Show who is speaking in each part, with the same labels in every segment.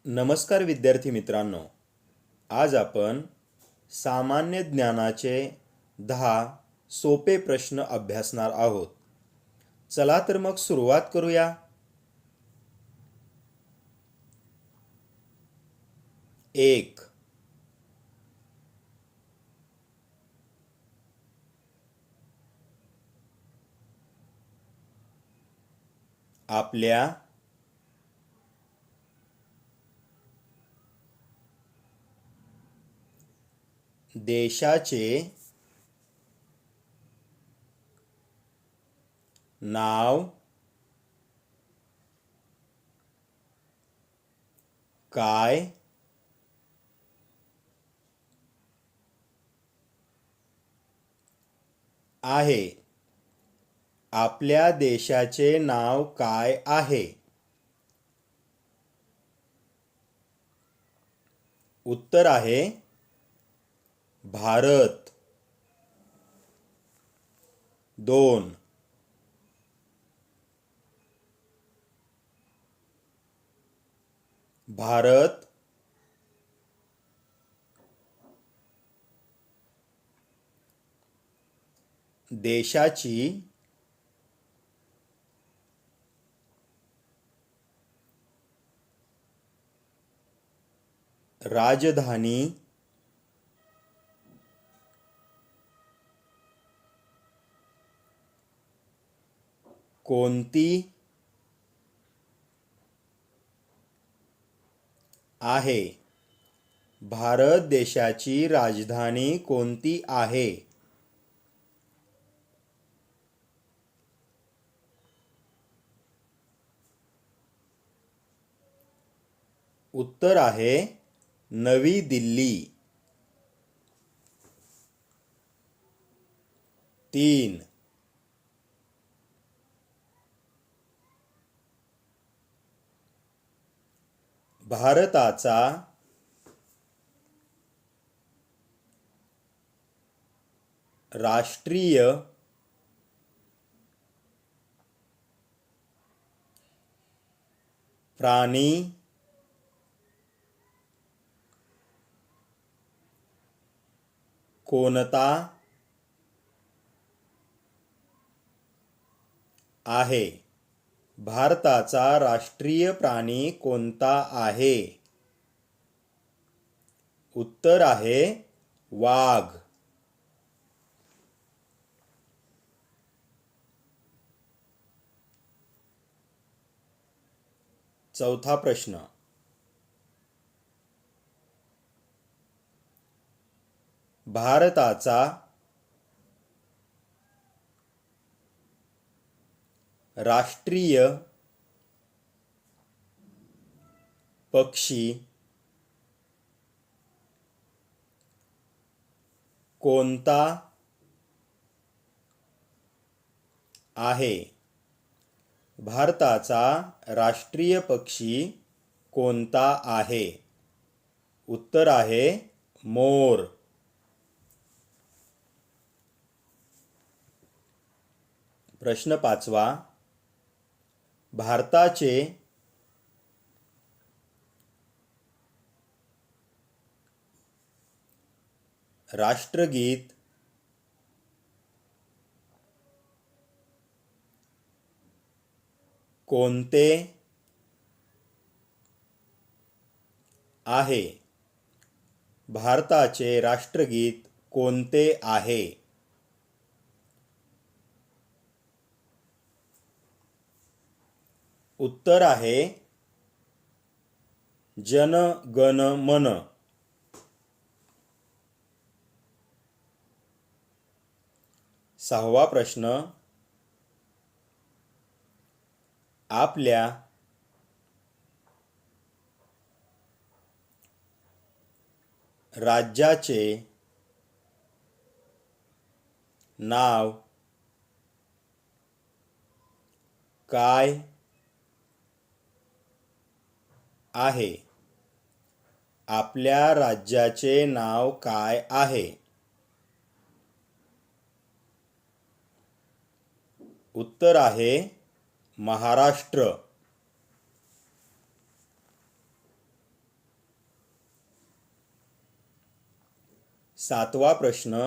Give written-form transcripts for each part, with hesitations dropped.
Speaker 1: नमस्कार विद्यार्थी मित्रांनो, आज आपण सामान्य ज्ञानाचे 10 सोपे प्रश्न अभ्यासणार आहोत. चला तर मग सुरुवात करूया. 1. आपल्या देशाचे नाव काय आहे? आपल्या देशाचे नाव काय आहे? उत्तर आहे भारत. 2. भारत देशाची राजधानी कोणती आहे? भारत देशाची राजधानी कोणती आहे? उत्तर आहे नवी दिल्ली. 3. भारताचा राष्ट्रीय प्राणी कोणता आहे? भारताचा राष्ट्रीय प्राणी कोणता आहे? उत्तर आहे वाघ. 4था प्रश्न. भारताचा राष्ट्रीय पक्षी कोणता आहे? भारताचा राष्ट्रीय पक्षी कोणता आहे? उत्तर आहे मोर. प्रश्न 5वा. भारताचे राष्ट्रगीत कोणते आहे? भारताचे राष्ट्रगीत कोणते आहे? उत्तर आहे जन गण मन. 6वा प्रश्न. आपल्या राज्याचे नाव काय आहे? आपल्या राज्याचे नाव काय आहे? उत्तर आहे महाराष्ट्र. 7वा प्रश्न.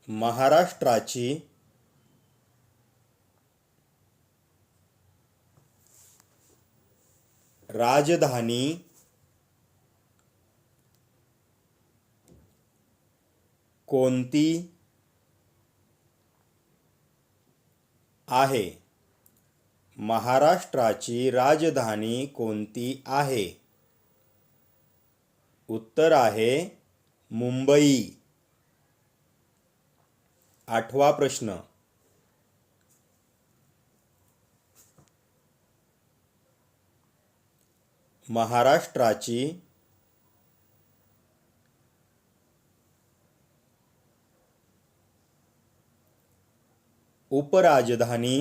Speaker 1: महाराष्ट्राची राजधानी कोणती आहे? महाराष्ट्राची राजधानी कोणती आहे? उत्तर आहे मुंबई. 8वा प्रश्न. महाराष्ट्राची उपराजधानी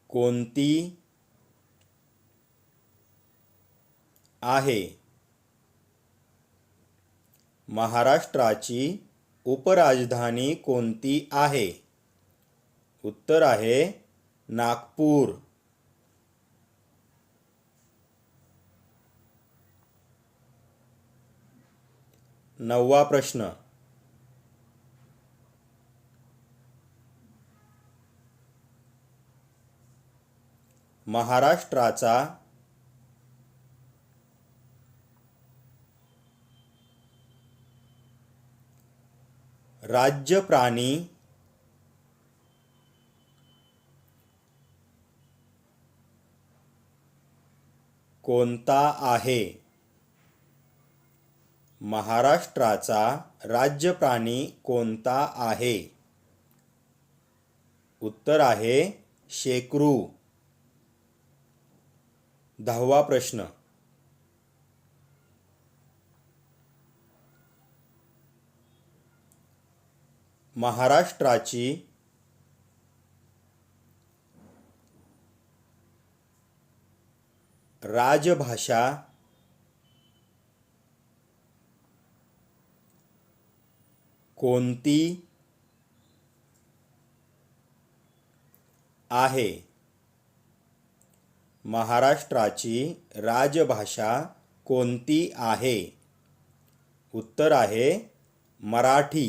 Speaker 1: कोणती आहे? महाराष्ट्राची उपराजधानी कोणती आहे? उत्तर आहे नागपूर. 9वा प्रश्न. महाराष्ट्राचा राज्य प्राणी कोणता आहे? महाराष्ट्राचा राज्य प्राणी कोणता आहे? उत्तर आहे शेकरू. 10वा प्रश्न. महाराष्ट्राची राजभाषा कोणती आहे? महाराष्ट्राची राजभाषा कोणती आहे? उत्तर आहे मराठी.